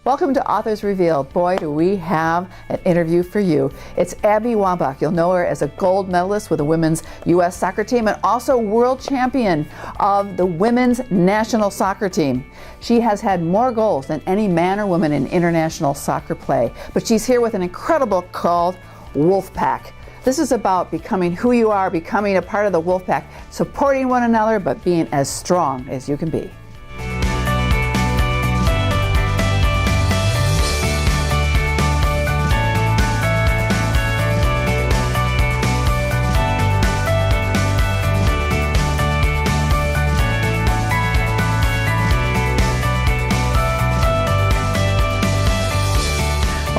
Welcome to Authors Revealed. Boy, do we have an interview for you. It's Abby Wambach. You'll know her as a gold medalist with the women's U.S. soccer team and also world champion of the women's national soccer team. She has had more goals than any man or woman in international soccer play, but she's here with an incredible called Wolfpack. This is about becoming who you are, becoming a part of the Wolfpack, supporting one another, but being as strong as you can be.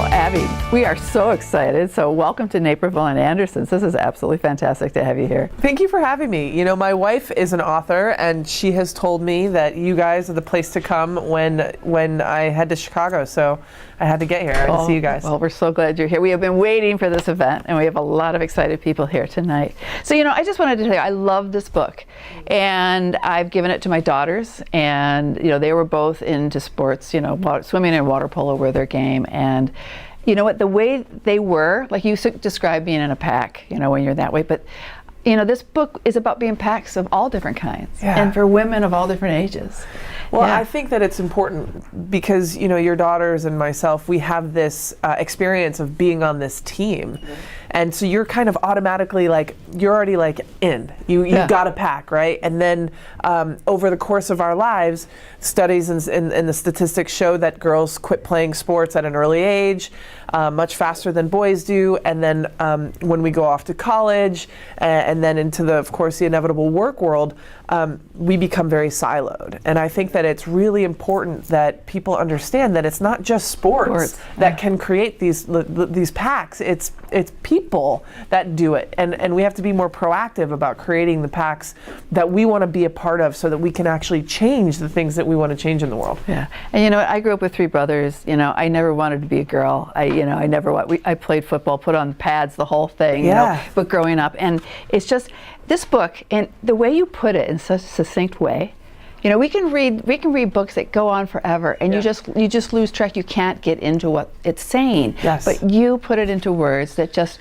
Abby, we are so excited. So welcome to Naperville and Anderson's. This is absolutely fantastic to have you here. Thank you for having me. You know, my wife is an author, and she has told me that you guys are the place to come when I head to Chicago. So I had to get here and see you guys. Well, we're so glad you're here. We have been waiting for this event, and we have a lot of excited people here tonight. So, you know, I just wanted to tell you, I love this book, and I've given it to my daughters, and, you know, they were both into sports, you know, swimming and water polo were their game, and you know what, the way they were, like you described being in a pack, you know, when you're that way, but you know, this book is about being packs of all different kinds, and for women of all different ages. Well, I think that it's important because, you know, your daughters and myself, we have this experience of being on this team. And so you're kind of automatically like, you're already like in, you got a pack, right? And then over the course of our lives, studies and the statistics show that girls quit playing sports at an early age, much faster than boys do. And then when we go off to college and then into of course, the inevitable work world, we become very siloed. And I think that it's really important that people understand that it's not just sports that can create these packs. It's people that do it. And we have to be more proactive about creating the packs that we want to be a part of so that we can actually change the things that we want to change in the world. Yeah. And you know, I grew up with three brothers. You know, I never wanted to be a girl. I played football, put on pads, the whole thing, you know, but growing up. And it's just this book, and the way you put it in such a succinct way, you know, we can read books that go on forever, and you just lose track. You can't get into what it's saying. Yes. But you put it into words that just,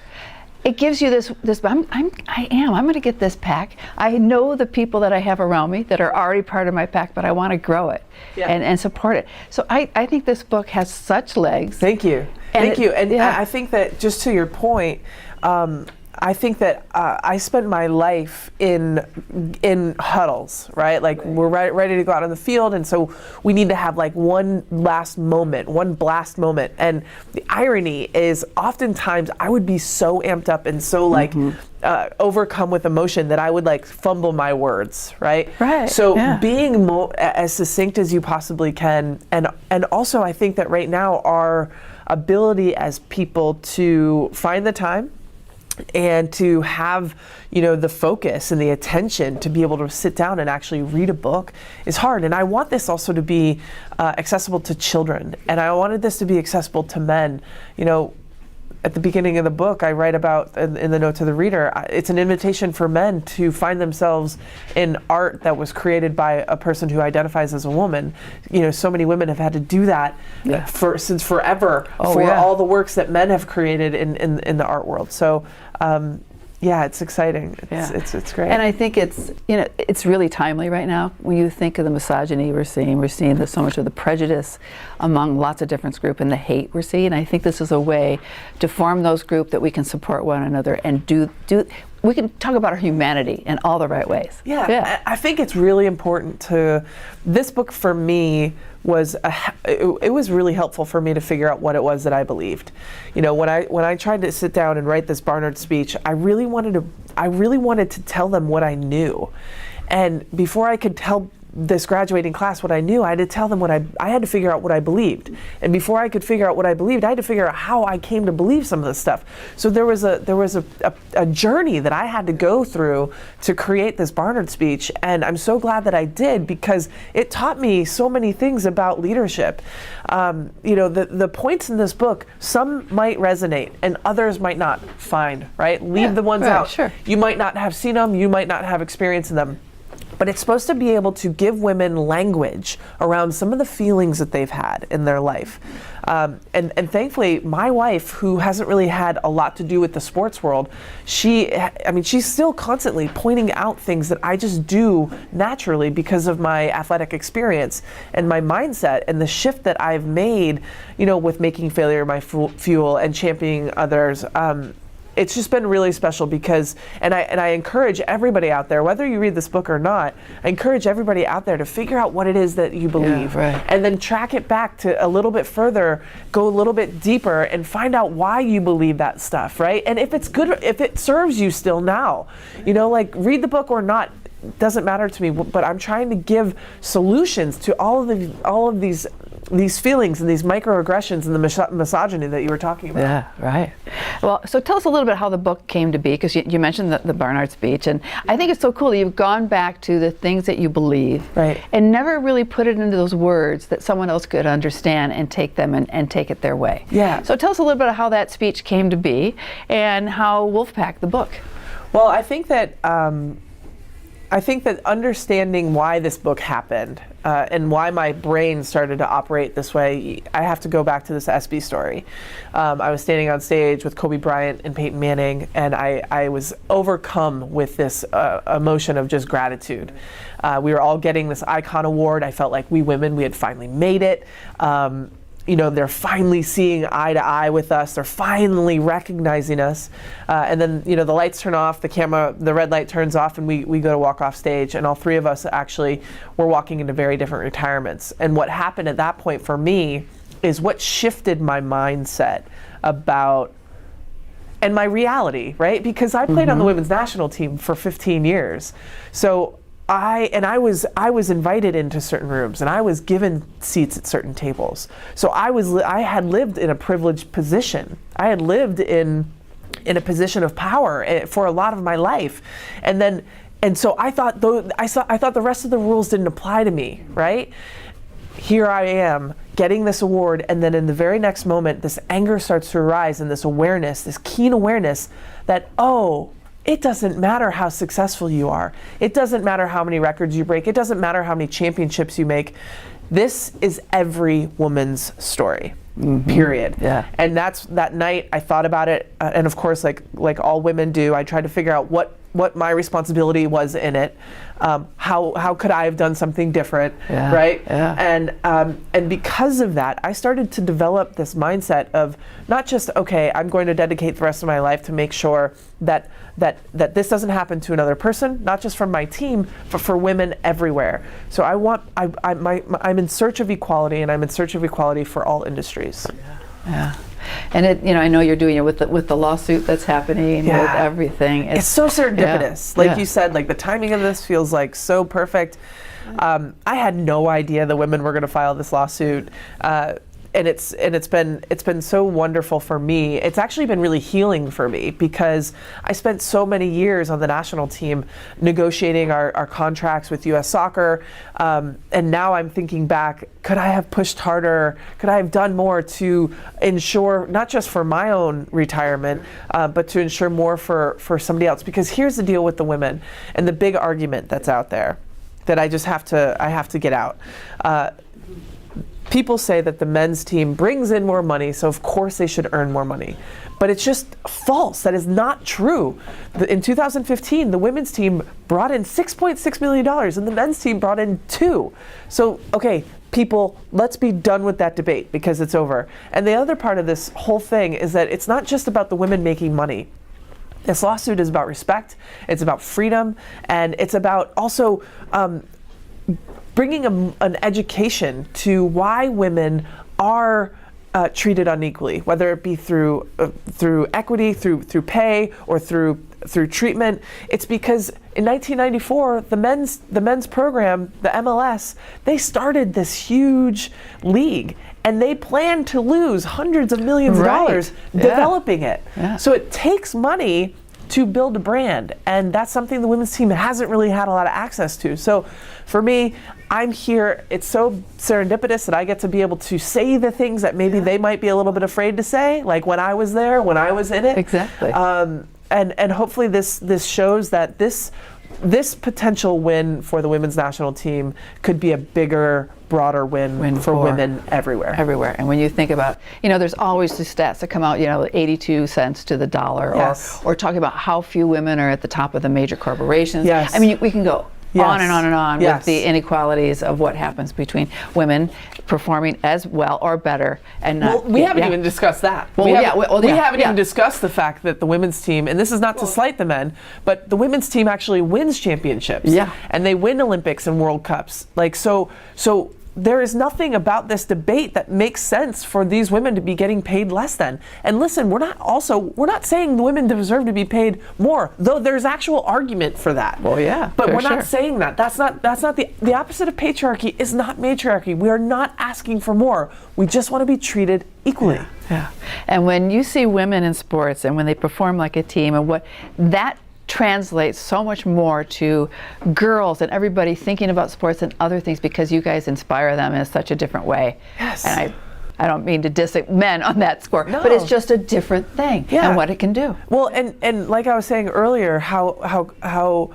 it gives you this. I'm going to get this pack. I know the people that I have around me that are already part of my pack, but I want to grow it and support it. So I think this book has such legs. Thank you. Thank you. And I think that, just to your point, I think that I spent my life in huddles, right? Like we're ready to go out on the field, and so we need to have like one blast moment. And the irony is, oftentimes I would be so amped up and so like overcome with emotion that I would like fumble my words, right? Right. So being as succinct as you possibly can, and also I think that right now our ability as people to find the time and to have, you know, the focus and the attention to be able to sit down and actually read a book is hard. And I want this also to be accessible to children, and I wanted this to be accessible to men. You know, at the beginning of the book, I write about, in the note to the reader, it's an invitation for men to find themselves in art that was created by a person who identifies as a woman. You know, so many women have had to do that since forever all the works that men have created in the art world. So, it's exciting. It's great. And I think it's really timely right now when you think of the misogyny we're seeing. We're seeing so much of the prejudice among lots of different groups and the hate we're seeing. I think this is a way to form those groups that we can support one another and we can talk about our humanity in all the right ways. I think it's really important this book for me it was really helpful for me to figure out what it was that I believed. You know, when I tried to sit down and write this Barnard speech, I really wanted to tell them what I knew. And before I could tell this graduating class what I knew, I had to tell them I had to figure out what I believed. And before I could figure out what I believed, I had to figure out how I came to believe some of this stuff. So there was a journey that I had to go through to create this Barnard speech, and I'm so glad that I did, because it taught me so many things about leadership. You know, the points in this book, some might resonate and others might not. Fine, right? Leave the ones out. Sure. You might not have seen them, you might not have experience in them. but it's supposed to be able to give women language around some of the feelings that they've had in their life. And thankfully, my wife, who hasn't really had a lot to do with the sports world, she's still constantly pointing out things that I just do naturally because of my athletic experience and my mindset and the shift that I've made, with making failure my fuel and championing others. It's just been really special because, and I encourage everybody out there, whether you read this book or not, I encourage everybody out there to figure out what it is that you believe, and then track it back to a little bit further, go a little bit deeper, and find out why you believe that stuff, right? And if it's good, if it serves you still now, read the book or not, doesn't matter to me, but I'm trying to give solutions to all of these feelings and these microaggressions and the misogyny that you were talking about. Yeah, right. Well, so tell us a little bit how the book came to be, because you mentioned the Barnard speech, and I think it's so cool that you've gone back to the things that you believe, and never really put it into those words that someone else could understand and take them and take it their way. Yeah. So tell us a little bit of how that speech came to be and how Wolfpack, the book. Well, I think that understanding why this book happened and why my brain started to operate this way, I have to go back to this SB story. I was standing on stage with Kobe Bryant and Peyton Manning, and I was overcome with this emotion of just gratitude. We were all getting this icon award. I felt like we women, we had finally made it. They're finally seeing eye to eye with us. They're finally recognizing us. And then, the lights turn off, the red light turns off, and we go to walk off stage. And all three of us actually were walking into very different retirements. And what happened at that point for me is what shifted my mindset about, and my reality, right? Because I played on the women's national team for 15 years. So I was invited into certain rooms, and I was given seats at certain tables. So I had lived in a privileged position. I had lived in a position of power for a lot of my life, and so I thought the rest of the rules didn't apply to me, right? Here I am getting this award, and then in the very next moment, this anger starts to arise, and this awareness, this keen awareness that, it doesn't matter how successful you are. It doesn't matter how many records you break. It doesn't matter how many championships you make. This is every woman's story, period. Yeah. And that night I thought about it, and of course, like all women do, I tried to figure out what my responsibility was in it. How could I have done something different, right? Yeah. And because of that, I started to develop this mindset of not just, okay, I'm going to dedicate the rest of my life to make sure that this doesn't happen to another person, not just from my team, but for women everywhere. So I'm in search of equality, and I'm in search of equality for all industries. Yeah. And I know you're doing it with the lawsuit that's happening, with everything. It's so serendipitous. You said, the timing of this feels like so perfect. I had no idea the women were going to file this lawsuit. And it's been so wonderful for me. It's actually been really healing for me, because I spent so many years on the national team negotiating our contracts with U.S. Soccer, and now I'm thinking back, could I have pushed harder? Could I have done more to ensure, not just for my own retirement, but to ensure more for somebody else? Because here's the deal with the women, and the big argument that's out there that I have to get out. People say that the men's team brings in more money, so of course they should earn more money. But it's just false. That is not true. In 2015, the women's team brought in $6.6 million, and the men's team brought in $2 million. So, okay, people, let's be done with that debate, because it's over. And the other part of this whole thing is that it's not just about the women making money. This lawsuit is about respect, it's about freedom, and it's about also bringing an education to why women are treated unequally, whether it be through equity, through pay, or through treatment. It's because in 1994, the men's program, the MLS, they started this huge league, and they planned to lose hundreds of millions of dollars developing it. Yeah. So it takes money to build a brand, and that's something the women's team hasn't really had a lot of access to. So for me, I'm here, it's so serendipitous that I get to be able to say the things that maybe they might be a little bit afraid to say, like when I was there, when I was in it. Exactly. And hopefully this shows that this this potential win for the women's national team could be a bigger, broader win for women everywhere. Everywhere. And when you think about, there's always the stats that come out, 82 cents to the dollar, Yes. or talking about how few women are at the top of the major corporations. Yes. I mean, we can go on and on and on Yes. with the inequalities of what happens between women performing as well or better and not. Well, we haven't even discussed that. Well, we yeah, haven't even discussed the fact that the women's team, and this is not to slight the men, but the women's team actually wins championships. Yeah. And they win Olympics and World Cups. Like, so there is nothing about this debate that makes sense for these women to be getting paid less than. And listen, we're not saying the women deserve to be paid more, though there's actual argument for that. Well, yeah, but for we're sure. not saying that. That's not the opposite of patriarchy is not matriarchy. We are not asking for more. We just want to be treated equally. Yeah. And when you see women in sports and when they perform like a team, and what that translates so much more to girls and everybody thinking about sports and other things, because you guys inspire them in such a different way. Yes. And I don't mean to diss men on that score, No. but it's just a different thing and what it can do. Well, and like I was saying earlier, how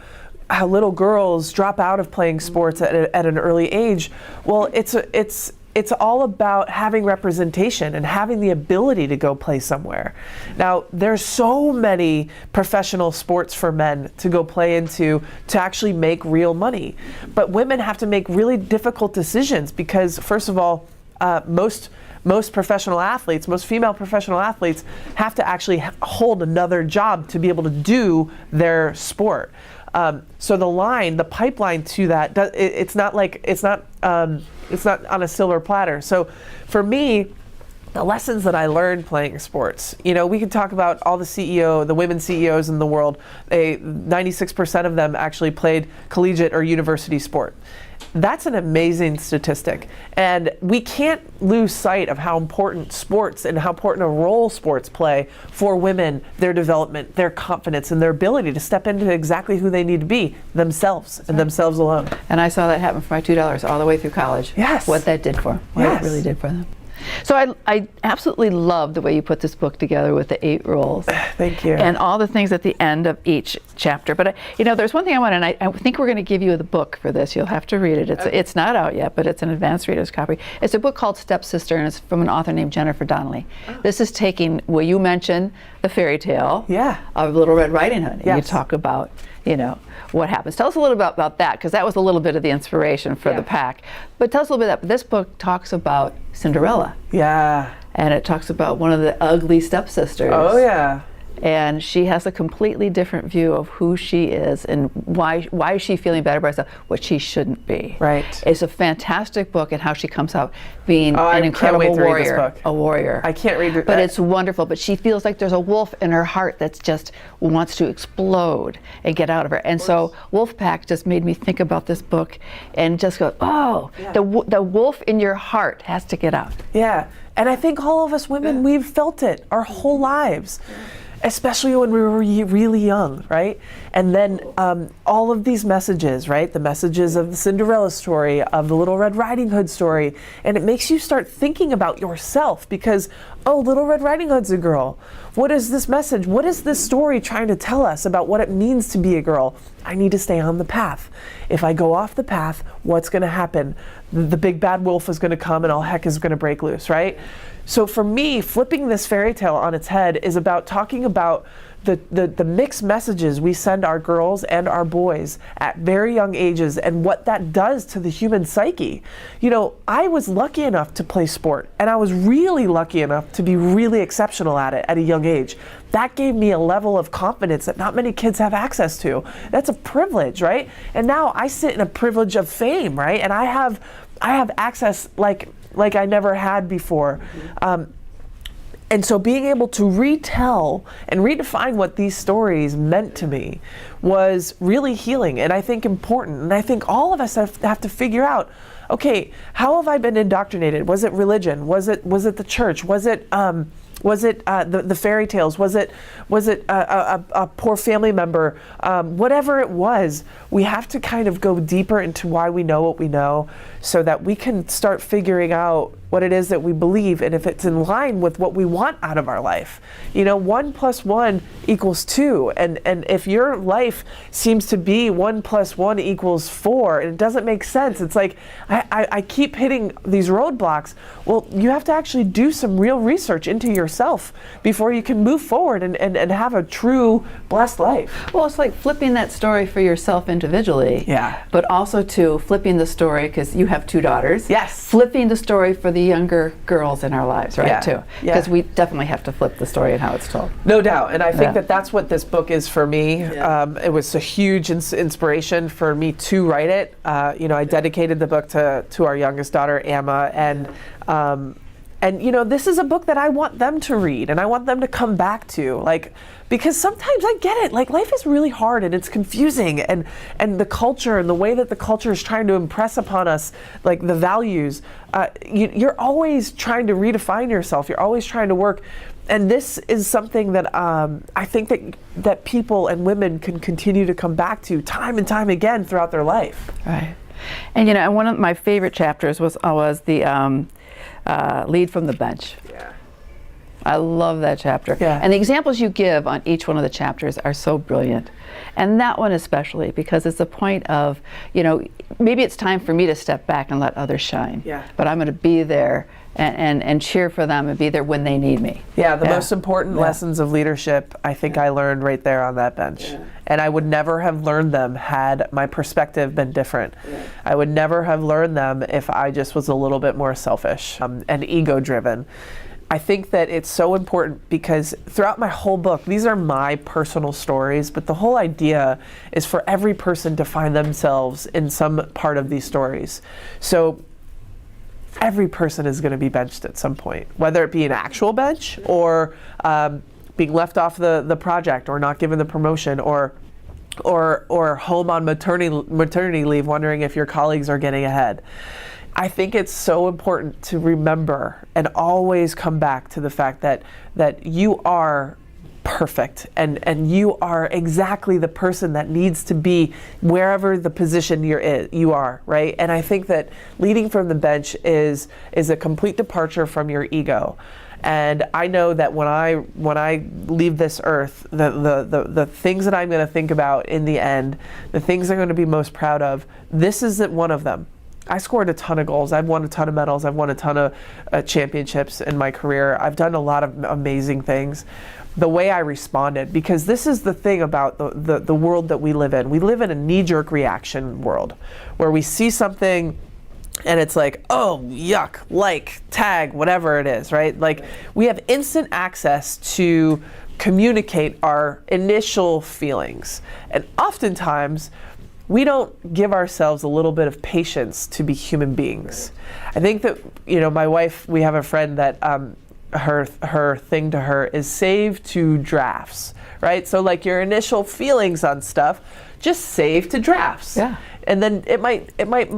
little girls drop out of playing sports at an early age. Well, it's all about having representation and having the ability to go play somewhere. Now, there's so many professional sports for men to go play into to actually make real money. But women have to make really difficult decisions because, first of all, most professional athletes, most female professional athletes have to actually hold another job to be able to do their sport. So the pipeline to that, it's not on a silver platter. So for me, the lessons that I learned playing sports, we can talk about all the women CEOs in the world. 96% of them actually played collegiate or university sport. That's an amazing statistic. And we can't lose sight of how important sports and how important a role sports play for women, their development, their confidence, and their ability to step into exactly who they need to be, themselves and themselves alone. And I saw that happen for my $2 all the way through college. Yes. What that did for them. What it really did for them. So I absolutely love the way you put this book together with the 8 rules. Thank you. And all the things at the end of each chapter. But there's one thing I want, and I think we're going to give you the book for this. You'll have to read it. It's not out yet, but it's an advanced reader's copy. It's a book called Stepsister, and it's from an author named Jennifer Donnelly. This is taking, well, you mentioned the fairy tale of Little Red Riding Hood. And you talk about, what happens. Tell us a little bit about that, because that was a little bit of the inspiration for the pack. But tell us a little bit about that. This book talks about Cinderella. Yeah. And it talks about one of the ugly stepsisters. Oh, yeah. And she has a completely different view of who she is and why is she feeling bad about herself, what she shouldn't be. Right. It's a fantastic book and how she comes out being an incredible warrior. A warrior. I can't read it. But it's wonderful. But she feels like there's a wolf in her heart that's just wants to explode and get out of her. And so Wolfpack just made me think about this book and just go, the wolf in your heart has to get out. Yeah. And I think all of us women, we've felt it our whole lives. Especially when we were really young, right? And then all of these messages, right? The messages of the Cinderella story, of the Little Red Riding Hood story. And it makes you start thinking about yourself because, Little Red Riding Hood's a girl. What is this message? What is this story trying to tell us about what it means to be a girl? I need to stay on the path. If I go off the path, what's going to happen? The big bad wolf is going to come and all heck is going to break loose, right? So for me, flipping this fairy tale on its head is about talking about the mixed messages we send our girls and our boys at very young ages and what that does to the human psyche. I was lucky enough to play sport, and I was really lucky enough to be really exceptional at it at a young age. That gave me a level of confidence that not many kids have access to. That's a privilege, right? And now I sit in a privilege of fame, right? And I have access like I never had before. And so being able to retell and redefine what these stories meant to me was really healing and I think important. And I think all of us have to figure out, okay, how have I been indoctrinated? Was it religion? Was it the church? Was it Was it the fairy tales? Was it a poor family member? Whatever it was, we have to kind of go deeper into why we know what we know, so that we can start figuring out what it is that we believe, and if it's in line with what we want out of our life. 1 + 1 = 2, and if your life seems to be 1 + 1 = 4, and it doesn't make sense, it's like I keep hitting these roadblocks. Well, you have to actually do some real research into yourself before you can move forward and have a true blessed life. Well, it's like flipping that story for yourself individually. Yeah. But also to flipping the story, because you have 2 daughters. Yes. Flipping the story for the younger girls in our lives, right? Yeah. Too. Yeah. Because we definitely have to flip the story and how it's told. No doubt, and I think that's what this book is for me. Yeah. It was a huge inspiration for me to write it. I dedicated the book to our youngest daughter, Emma, and this is a book that I want them to read, and I want them to come back to, because sometimes I get it, life is really hard and it's confusing, and the culture and the way that the culture is trying to impress upon us, the values, you're always trying to redefine yourself. You're always trying to work. And this is something that I think that people and women can continue to come back to time and time again throughout their life. Right. And one of my favorite chapters was the lead from the bench. Yeah. I love that chapter. Yeah. And the examples you give on each one of the chapters are so brilliant. And that one especially, because it's a point of, maybe it's time for me to step back and let others shine. Yeah. But I'm going to be there and cheer for them and be there when they need me. Yeah, the most important lessons of leadership, I think I learned right there on that bench. Yeah. And I would never have learned them had my perspective been different. Yeah. I would never have learned them if I just was a little bit more selfish and ego-driven. I think that it's so important because throughout my whole book, these are my personal stories, but the whole idea is for every person to find themselves in some part of these stories. So every person is going to be benched at some point, whether it be an actual bench or being left off the project or not given the promotion or home on maternity leave wondering if your colleagues are getting ahead. I think it's so important to remember and always come back to the fact that you are perfect and you are exactly the person that needs to be wherever the position you are, right? And I think that leading from the bench is a complete departure from your ego. And I know that when I leave this earth, the things that I'm going to think about in the end, the things I'm going to be most proud of, this is one of them. I scored a ton of goals. I've won a ton of medals. I've won a ton of championships in my career. I've done a lot of amazing things. The way I responded, because this is the thing about the world that we live in. We live in a knee-jerk reaction world where we see something and it's like, oh, yuck, tag, whatever it is, right? We have instant access to communicate our initial feelings. And oftentimes, we don't give ourselves a little bit of patience to be human beings. I think that, my wife, we have a friend that her thing to her is save to drafts, right? So your initial feelings on stuff, just save to drafts. Yeah. And then it might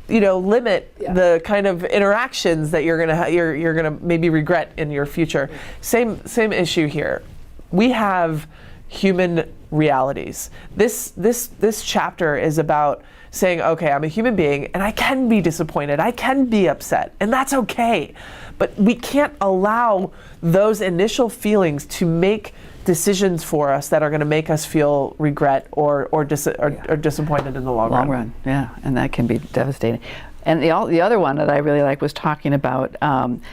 limit the kind of interactions that you're gonna maybe regret in your future. Same issue here. We have human realities. This chapter is about saying, okay, I'm a human being and I can be disappointed, I can be upset, and that's okay. But we can't allow those initial feelings to make decisions for us that are going to make us feel regret or disappointed in the long run. Yeah, and that can be devastating. And the other one that I really like was talking about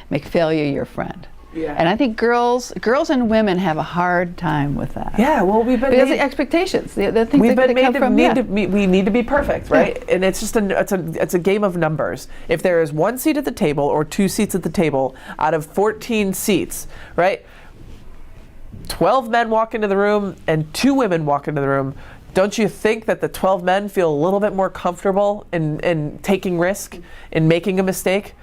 make failure your friend. Yeah. And I think girls and women have a hard time with that. Yeah, well, because the expectations, the things we've that been come made from. We need to be perfect, right? Yeah. And it's just it's a game of numbers. If there is 1 seat at the table or 2 seats at the table out of 14 seats, right? 12 men walk into the room and 2 women walk into the room. Don't you think that the 12 men feel a little bit more comfortable in taking risk, in making a mistake?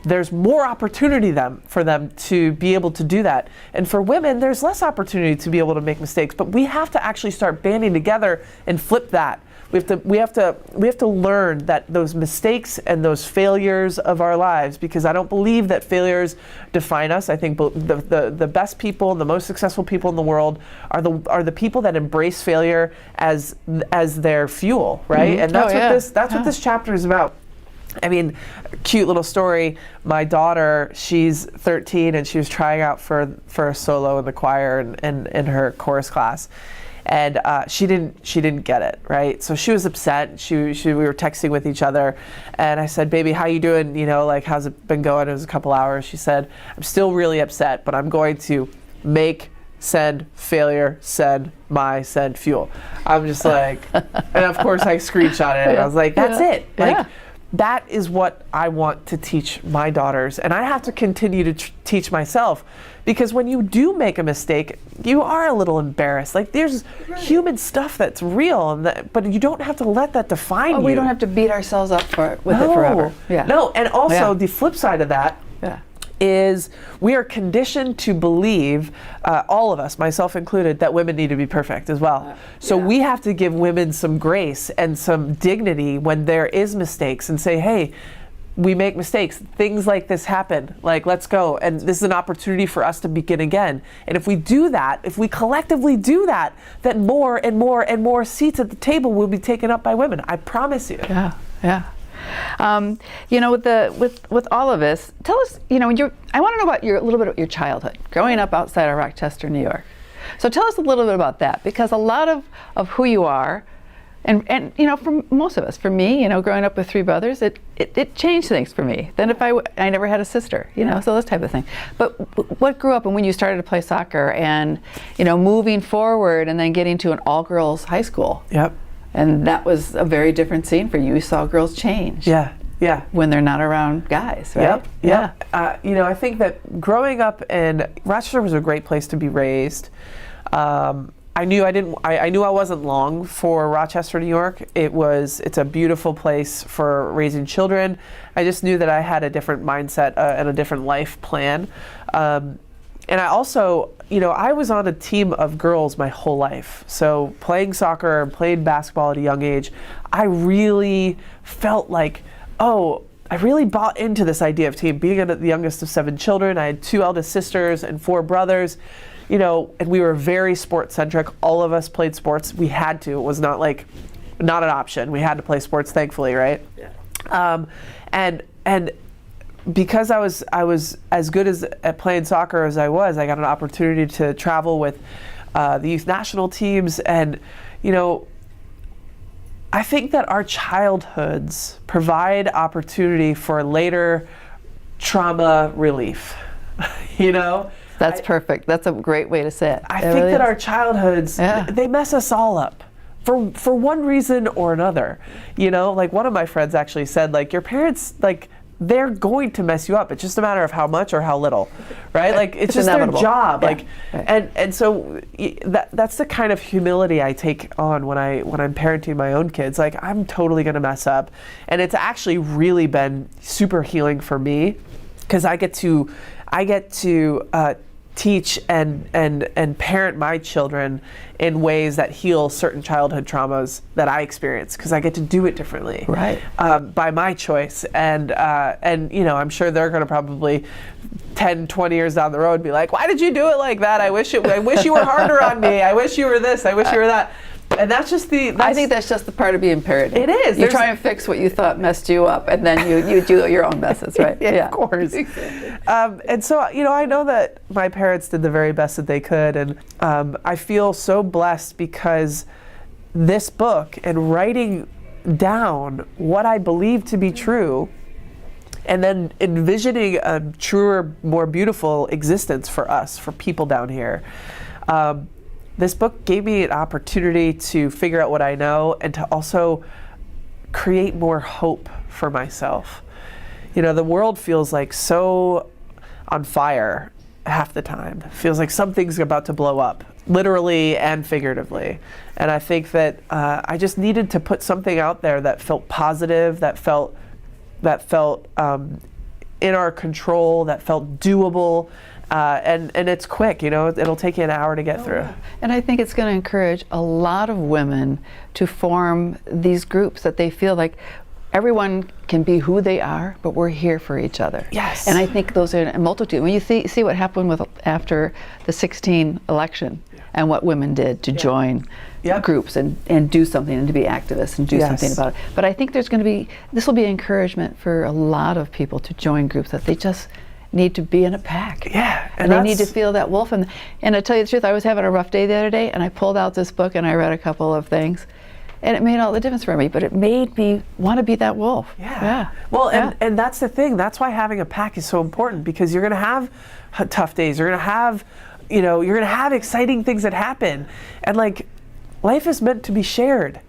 There's more opportunity for them to be able to do that. And for women, there's less opportunity to be able to make mistakes. But we have to actually start banding together and flip that. We have to learn that those mistakes and those failures of our lives, because I don't believe that failures define us. I think the best people and the most successful people in the world are the people that embrace failure as their fuel, right? And that's what this chapter is about. I mean, cute little story. My daughter, she's 13, and she was trying out for a solo in the choir and in her chorus class, and she didn't get it, right? So she was upset. We were texting with each other, and I said, "Baby, how you doing? You know, like, how's it been going?" It was a couple hours. She said, "I'm still really upset, but I'm going to make, send, failure, send, send, fuel." I'm just like, and of course I screenshotted it. And I was like, "That's it." Like. That is what I want to teach my daughters, and I have to continue to teach myself, because when you do make a mistake, you are a little embarrassed. Like, there's human stuff that's real, but you don't have to let that define you. We don't have to beat ourselves up with it forever. Yeah. No, and also the flip side of that is we are conditioned to believe, all of us, myself included, that women need to be perfect as well. So we have to give women some grace and some dignity when there is mistakes, and say, hey, we make mistakes. Things like this happen. Like, let's go. And this is an opportunity for us to begin again. And if we do that, if we collectively do that, then more and more and more seats at the table will be taken up by women. I promise you. Yeah. You know, with all of this, tell us, you know, I want to know about a little bit of your childhood, growing up outside of Rochester, New York. So tell us a little bit about that, because a lot of who you are, and you know, for most of us, for me, you know, growing up with three brothers, it changed things for me. Then if I never had a sister, you know, so those type of thing. But what grew up, and when you started to play soccer, and you know, moving forward, and then getting to an all-girls high school. Yep. And that was a very different scene for you. You saw girls change. Yeah. When they're not around guys, right? Yep. You know, I think that growing up in Rochester was a great place to be raised. I knew I wasn't long for Rochester, New York. It's a beautiful place for raising children. I just knew that I had a different mindset and a different life plan. And I also, you know, I was on a team of girls my whole life. So playing soccer and playing basketball at a young age, I really felt like, I really bought into this idea of team. Being the youngest of 7 children, I had 2 eldest sisters and 4 brothers, you know, and we were very sports centric. All of us played sports. We had to. It was not an option. We had to play sports, thankfully, right? Yeah. And because I was as good at playing soccer as I was, I got an opportunity to travel with the youth national teams, and you know, I think that our childhoods provide opportunity for later trauma relief. You know, that's perfect. That's a great way to say it. I think that our childhoods, they mess us all up. For one reason or another. You know, like one of my friends actually said, like, your parents, like, they're going to mess you up. It's just a matter of how much or how little, right? Like, it's just inevitable. Their job. Yeah. Like, and so that's the kind of humility I take on when I'm parenting my own kids. Like, I'm totally going to mess up, and it's actually really been super healing for me, because I get to teach and parent my children in ways that heal certain childhood traumas that I experienced, because I get to do it differently, right? By my choice, and you know, I'm sure they're going to probably 10, 20 years down the road be like, why did you do it like that? I wish you were harder on me. I wish you were this. I wish you were that. And that's just I think that's just the part of being parenting. It is. You try and fix what you thought messed you up, and then you do your own messes, right? Yeah, of course. And so, you know, I know that my parents did the very best that they could, and I feel so blessed, because this book and writing down what I believe to be true, and then envisioning a truer, more beautiful existence for us, for people down here. This book gave me an opportunity to figure out what I know, and to also create more hope for myself. You know, the world feels like so on fire half the time. It feels like something's about to blow up, literally and figuratively. And I think that I just needed to put something out there that felt positive, that felt in our control, that felt doable. And it's quick, you know, it'll take you an hour to get through. Yeah. And I think it's going to encourage a lot of women to form these groups that they feel like everyone can be who they are, but we're here for each other. Yes. And I think those are a multitude. When you see what happened after the 16 election and what women did to join groups and do something and to be activists and do something about it. But I think this will be encouragement for a lot of people to join groups that they just need to be in a pack. Yeah. And they need to feel that wolf. And to tell you the truth, I was having a rough day the other day and I pulled out this book and I read a couple of things. And it made all the difference for me, but it made me want to be that wolf. Yeah. Well, and that's the thing. That's why having a pack is so important, because you're going to have tough days. You're going to have, you're going to have exciting things that happen. And like, life is meant to be shared.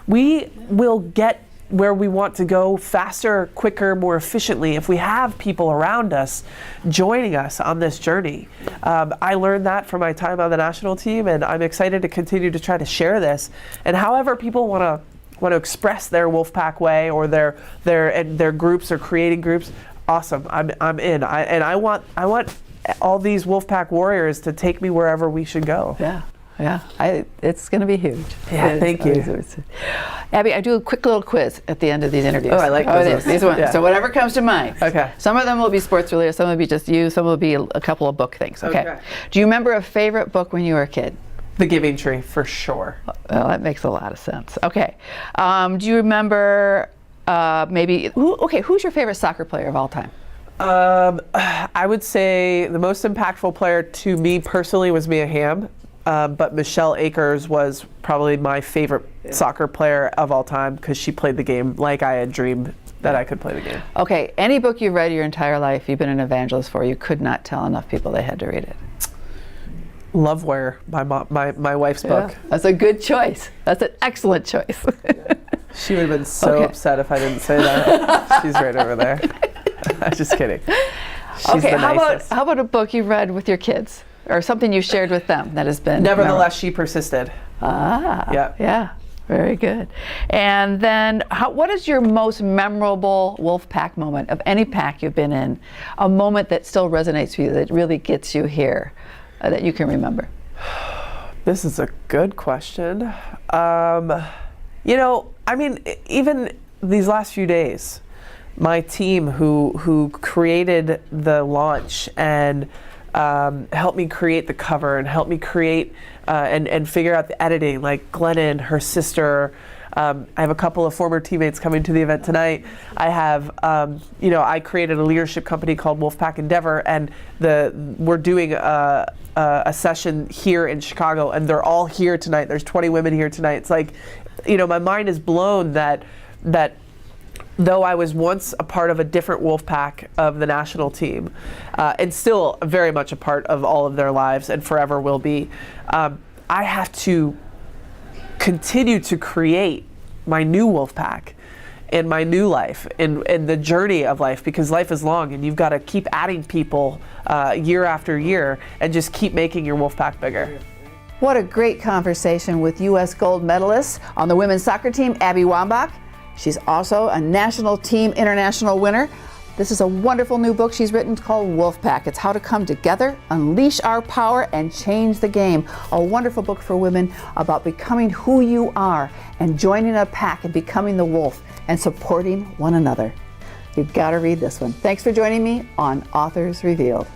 We will get where we want to go faster, quicker, more efficiently if we have people around us joining us on this journey. I learned that from my time on the national team, and I'm excited to continue to try to share this. And however people want to express their Wolfpack way, or their groups or creating groups, awesome. I'm in. I want all these Wolfpack warriors to take me wherever we should go. Yeah, it's going to be huge. Yeah, thank you. Abby, I do a quick little quiz at the end of these interviews. Oh, I like these ones. Yeah. So whatever comes to mind. Okay. Some of them will be sports related, some will be just you, some will be a couple of book things. Okay. Do you remember a favorite book when you were a kid? The Giving Tree, for sure. Well, that makes a lot of sense. Okay. Do you remember who's your favorite soccer player of all time? I would say the most impactful player to me personally was Mia Hamm. But Michelle Akers was probably my favorite soccer player of all time, because she played the game like I had dreamed that I could play the game. Okay, any book you've read your entire life, you've been an evangelist for, you could not tell enough people they had to read it. Loveware, my wife's book. That's a good choice. That's an excellent choice. She would have been so upset if I didn't say that. She's right over there. I'm just kidding. She's the nicest. How about a book you read with your kids? Or something you shared with them that has been Nevertheless, She Persisted. Yeah, very good. And then, what is your most memorable Wolfpack moment of any pack you've been in? A moment that still resonates with you, that really gets you here, that you can remember? This is a good question. Even these last few days, my team who created the launch and helped me create the cover and helped me create and figure out the editing, like Glennon, her sister. I have a couple of former teammates coming to the event tonight. I have, I created a leadership company called Wolfpack Endeavor, and we're doing a session here in Chicago, and they're all here tonight. There's 20 women here tonight. It's like, my mind is blown that though I was once a part of a different Wolfpack of the national team, and still very much a part of all of their lives and forever will be, I have to continue to create my new Wolfpack in my new life, in the journey of life, because life is long and you've got to keep adding people year after year and just keep making your Wolfpack bigger. What a great conversation with U.S. gold medalist on the women's soccer team, Abby Wambach. She's also a national team international winner. This is a wonderful new book she's written called Wolfpack. It's how to come together, unleash our power, and change the game. A wonderful book for women about becoming who you are and joining a pack and becoming the wolf and supporting one another. You've got to read this one. Thanks for joining me on Authors Revealed.